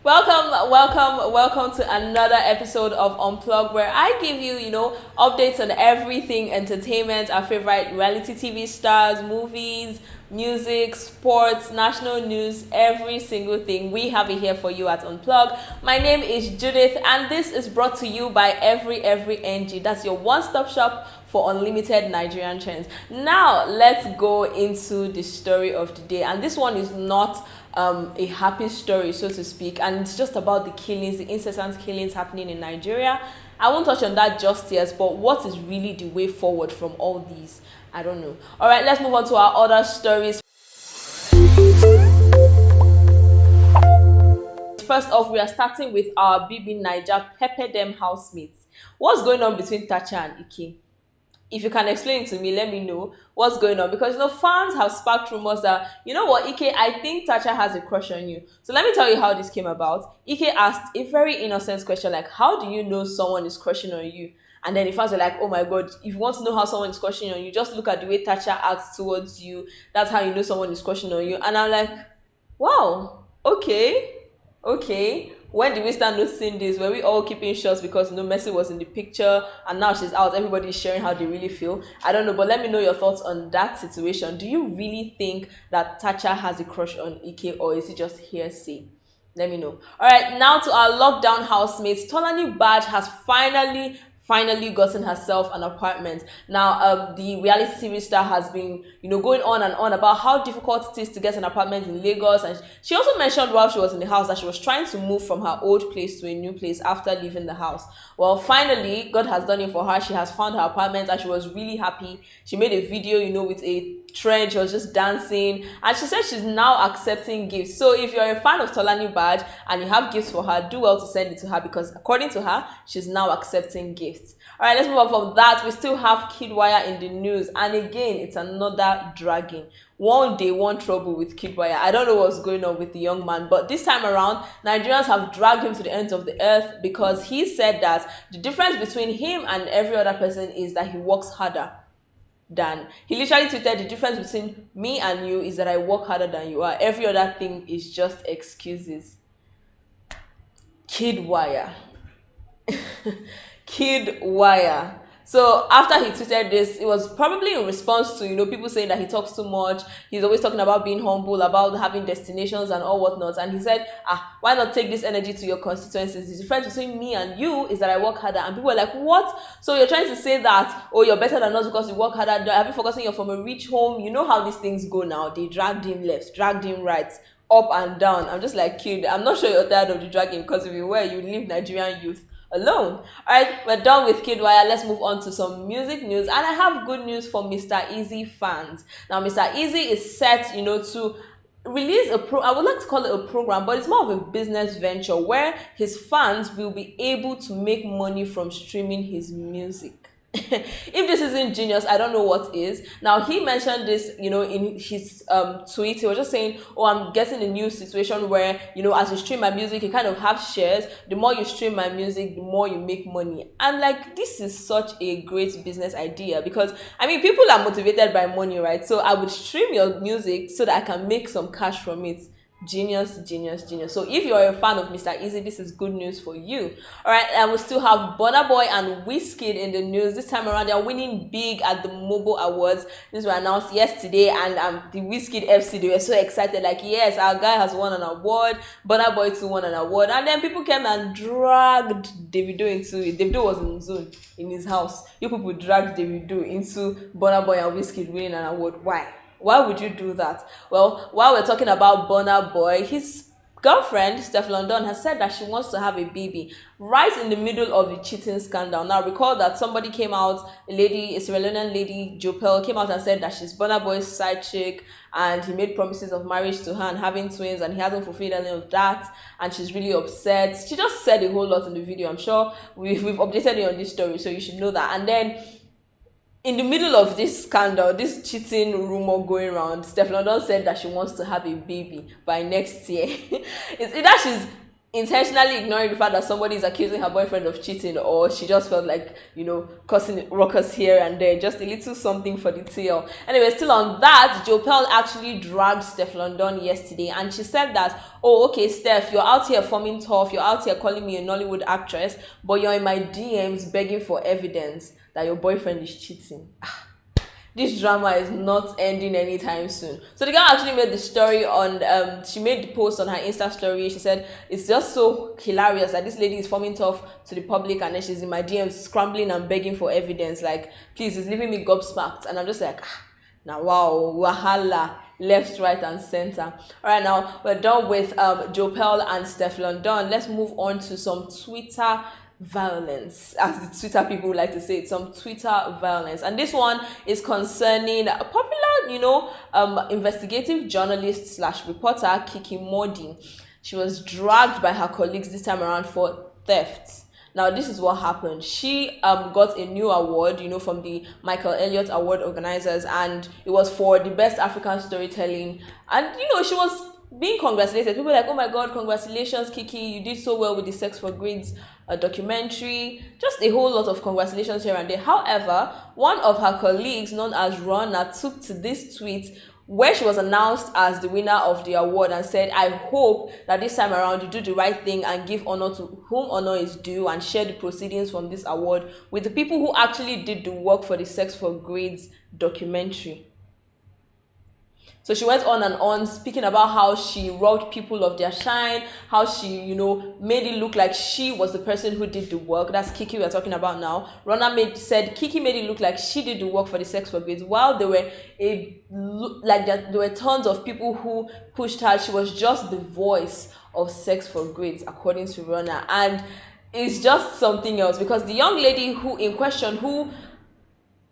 Welcome to another episode of Unplug, where I give you, updates on everything entertainment, our favorite reality TV stars, movies, music, sports, national news, every single thing. We have it here for you at Unplug. My name is Judith, and this is brought to you by Every NG. That's your one-stop shop for unlimited Nigerian trends. Now, let's go into the story of the day. And this one is not a happy story, so to speak, and it's just about the killings, the incessant killings happening in Nigeria. I won't touch on that just yet, but what is really the way forward from all these? I don't know. All right, let's move on to our other stories. First off, we are starting with our BBNaija Pepper Them housemates. What's going on between Tacha and Ike? If you can explain it to me, let me know what's going on. Because, fans have sparked rumors that, Ike, I think Tacha has a crush on you. So let me tell you how this came about. Ike asked a very innocent question, like, how do you know someone is crushing on you? And then the fans were like, oh my God, if you want to know how someone is crushing on you, just look at the way Tacha acts towards you. That's how you know someone is crushing on you. And I'm like, wow, okay. When did we start noticing this? Were we all keeping shots because Messi was in the picture and now she's out, everybody is sharing how they really feel? I don't know, but let me know your thoughts on that situation. Do you really think that Tacha has a crush on Ike, or is it just hearsay? Let me know. All right, now to our lockdown housemates. Tolani Baj has finally gotten herself an apartment. Now, the reality TV star has been, going on and on about how difficult it is to get an apartment in Lagos. And she also mentioned while she was in the house that she was trying to move from her old place to a new place after leaving the house. Well, finally, God has done it for her. She has found her apartment and she was really happy. She made a video, with a trend. She was just dancing. And she said she's now accepting gifts. So if you're a fan of Tolani Baj and you have gifts for her, do well to send it to her, because according to her, she's now accepting gifts. All right, let's move on from that. We still have Kidwire in the news, and again, it's another dragging. One day, one trouble with Kidwire. I don't know what's going on with the young man, but this time around, Nigerians have dragged him to the ends of the earth because he said that the difference between him and every other person is that he works harder than. He literally tweeted, the difference between me and you is that I work harder than you are. Every other thing is just excuses. Kidwire. Kidwire. So after he tweeted this, it was probably in response to, people saying that he talks too much. He's always talking about being humble, about having destinations and all whatnot. And he said, why not take this energy to your constituencies? The difference between me and you is that I work harder. And people were like, what? So you're trying to say that, you're better than us because you work harder? Have you forgotten you're from a rich home? You know how these things go now. They dragged him left, dragged him right, up and down. I'm just like, kid, I'm not sure you're tired of the dragging, because if you were, you leave Nigerian youth alone. All right, we're done with Kidwire. Let's move on to some music news, and I have good news for Mr. Easy fans. Now, Mr. Easy is set, to release I would like to call it a program, but it's more of a business venture where his fans will be able to make money from streaming his music. If this isn't genius, I don't know what is. Now, he mentioned this, in his tweet. He was just saying, I'm getting a new situation where, as you stream my music, you kind of have shares. The more you stream my music, the more you make money. And this is such a great business idea, because people are motivated by money, right? So I would stream your music so that I can make some cash from it. Genius. So if you're a fan of Mr. Easy, this is good news for you. All right, and we still have Burna Boy and Wizkid in the news. This time around, they're winning big at the Mobile Awards. This was announced yesterday, and the Wizkid FC, they were so excited, like, yes, our guy has won an award. Burna Boy too won an award. And then people came and dragged Davido into it. Davido was in zone in his house. You people dragged Davido into Burna Boy and Wizkid winning an award. Why would you do that? Well, while we're talking about Burna Boy, his girlfriend, Stefflon Don, has said that she wants to have a baby right in the middle of the cheating scandal. Now, recall that somebody came out, a Sierra Leonean lady, Jopel, came out and said that she's Burna Boy's side chick, and he made promises of marriage to her and having twins, and he hasn't fulfilled any of that, and she's really upset. She just said a whole lot in the video. I'm sure we've updated you on this story, so you should know that. And then, in the middle of this scandal, this cheating rumor going around, Stefflon Don said that she wants to have a baby by next year. It's either she's intentionally ignoring the fact that somebody is accusing her boyfriend of cheating, or she just felt like, causing ruckus here and there, just a little something for the tail. Anyway, still on that, Jopel actually dragged Stefflon Don yesterday, and she said that, oh, okay, Steph, you're out here forming tough, you're out here calling me a Nollywood actress, but you're in my DMs begging for evidence that your boyfriend is cheating. This drama is not ending anytime soon. So the girl actually made the story on, she made the post on her Insta story. She said, it's just so hilarious that this lady is forming tough to the public, and then she's in my DMs scrambling and begging for evidence. Like, please, it's leaving me gobsmacked. And I'm just like, now, wow, wahala, left, right, and center. All right, now we're done with Jopel and Stefflon Don. Let's move on to some Twitter violence, as the Twitter people like to say it, some Twitter violence. And this one is concerning a popular, investigative journalist slash reporter, Kiki Modi. She was dragged by her colleagues this time around for theft. Now, this is what happened. She got a new award, from the Michael Elliott Award organizers, and it was for the best African storytelling. And, she was being congratulated. People were like, oh my God, congratulations, Kiki. You did so well with the Sex for Grades documentary. Just a whole lot of congratulations here and there. However, one of her colleagues, known as Rona, took to this tweet where she was announced as the winner of the award and said, I hope that this time around you do the right thing and give honor to whom honor is due, and share the proceedings from this award with the people who actually did the work for the Sex for Grades documentary. So she went on and on, speaking about how she robbed people of their shine, how she, made it look like she was the person who did the work. That's Kiki we're talking about now. Rona said Kiki made it look like she did the work for the Sex for Grades, while there were tons of people who pushed her. She was just the voice of Sex for Grades, according to Rona. And it's just something else, because the young lady who in question, who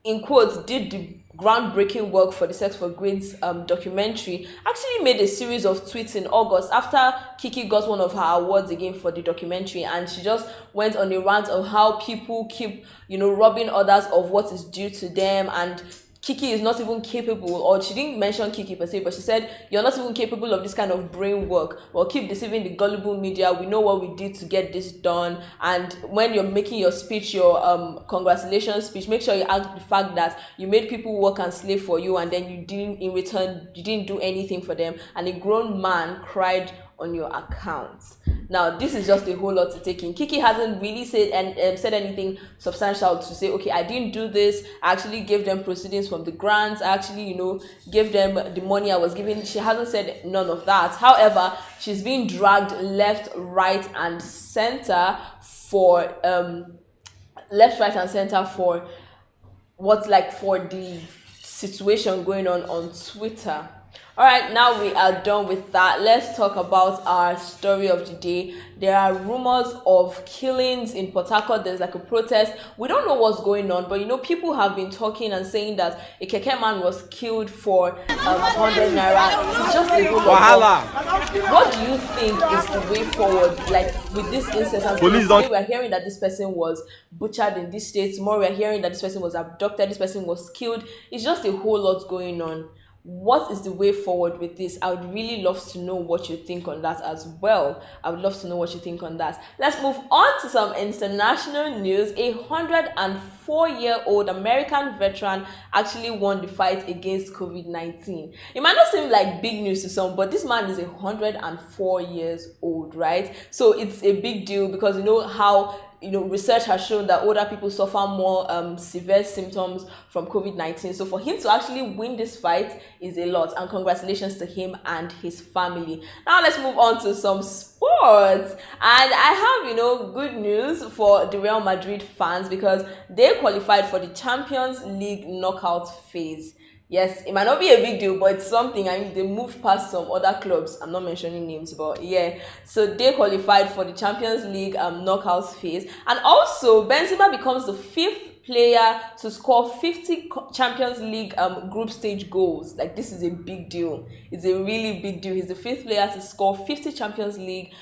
in quotes did the groundbreaking work for the Sex for Grades documentary, actually made a series of tweets in August after Kiki got one of her awards again for the documentary, and she just went on a rant of how people keep, robbing others of what is due to them, and Kiki is not even capable, or she didn't mention Kiki per se, but she said, you're not even capable of this kind of brain work. Well, keep deceiving the gullible media. We know what we did to get this done. And when you're making your speech, your congratulations speech, make sure you add the fact that you made people work and slave for you, and then you didn't do anything for them. And a grown man cried on your account. Now, this is just a whole lot to take in. Kiki hasn't really said anything substantial to say, okay, I didn't do this. I actually gave them proceedings from the grants. I actually, gave them the money I was giving. She hasn't said none of that. However, she's being dragged left, right, and center for for the situation going on Twitter. All right, now we are done with that. Let's talk about our story of the day. There are rumors of killings in Port Harcourt. There's like a protest. We don't know what's going on, but people have been talking and saying that a keke man was killed for 100 naira. It's just a whole lot. What do you think is the way forward? Like with this instance, we're hearing that this person was butchered in this state. Tomorrow we're hearing that this person was abducted. This person was killed. It's just a whole lot going on. What is the way forward with this? I would really love to know what you think on that as well. I would love to know what you think on that. Let's move on to some international news. A 104-year-old American veteran actually won the fight against COVID-19. It might not seem like big news to some, but this man is 104 years old, right? So it's a big deal, because how research has shown that older people suffer more severe symptoms from COVID-19. So for him to actually win this fight is a lot, and congratulations to him and his family. Now let's move on to some sports, and I have good news for the Real Madrid fans, because they qualified for the Champions League knockout phase. Yes, it might not be a big deal, but it's something. They moved past some other clubs. I'm not mentioning names, but yeah. So they qualified for the Champions League knockout phase. And also, Benzema becomes the 5th player to score 50 Champions League group stage goals. Like, this is a big deal. It's a really big deal. He's the 5th player to score 50 Champions League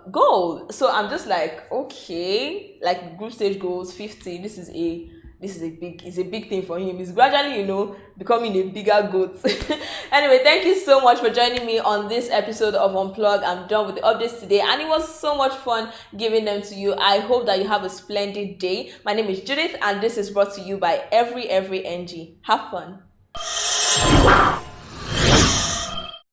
goals. So I'm just like, okay, like group stage goals, 50. This is a this is a big thing for him. He's gradually, becoming a bigger goat. Anyway, thank you so much for joining me on this episode of Unplug. I'm done with the updates today, and it was so much fun giving them to you. I hope that you have a splendid day. My name is Judith, and this is brought to you by Every NG. Have fun.